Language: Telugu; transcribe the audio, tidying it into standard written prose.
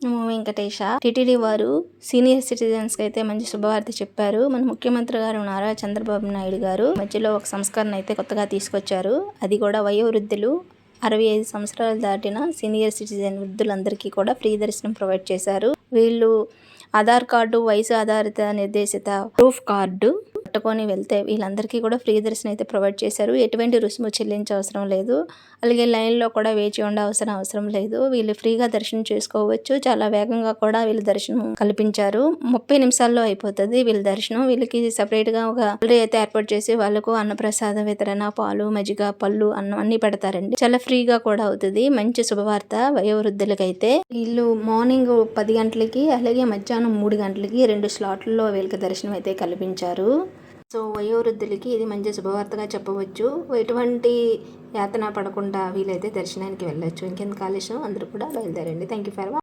నమో వెంకటేశ. టిటిడి వారు సీనియర్ సిటిజన్స్ కి అయితే మంచి శుభవార్త చెప్పారు. మన ముఖ్యమంత్రి గారు నారా చంద్రబాబు నాయుడు గారు మధ్యలో ఒక సంస్కరణ అయితే కొత్తగా తీసుకొచ్చారు. అది కూడా వయోవృద్ధులు 65 సంవత్సరాలు దాటిన సీనియర్ సిటిజన్ వృద్ధులందరికీ కూడా ఫ్రీ దర్శనం ప్రొవైడ్ చేశారు. వీళ్ళు ఆధార్ కార్డు, వయసు ఆధారిత నిర్దేశిత ప్రూఫ్ కార్డు పట్టుకొని వెళ్తే వీళ్ళందరికీ కూడా ఫ్రీ దర్శనం అయితే ప్రొవైడ్ చేశారు. ఎటువంటి రుసుము చెల్లించవసరం లేదు. అలాగే లైన్లో కూడా వేచి అవసరం లేదు. వీళ్ళు ఫ్రీగా దర్శనం చేసుకోవచ్చు. చాలా వేగంగా కూడా వీళ్ళు దర్శనం కల్పించారు. 30 నిమిషాల్లో అయిపోతుంది వీళ్ళ దర్శనం. వీళ్ళకి సపరేట్గా ఒక ఆల్రెడీ అయితే ఏర్పాటు చేసి వాళ్ళకు అన్నప్రసాద వితరణ, పాలు, మజ్జిగ, పళ్ళు, అన్నం అన్ని పెడతారండి. చాలా ఫ్రీగా కూడా అవుతుంది. మంచి శుభవార్త వయోవృద్ధులకైతే. వీళ్ళు మార్నింగ్ 10 గంటలకి అలాగే మధ్యాహ్నం 3 గంటలకి 2 స్లాట్లలో వీళ్ళకి దర్శనం అయితే కల్పించారు. సో వయోవృద్ధులకి ఇది మంచి శుభవార్తగా చెప్పవచ్చు. ఎటువంటి యాతన పడకుండా వీలైతే దర్శనానికి వెళ్ళొచ్చు. ఇంకెందుకు ఆలస్యం, అందరూ కూడా బయలుదేరండి. Thank you for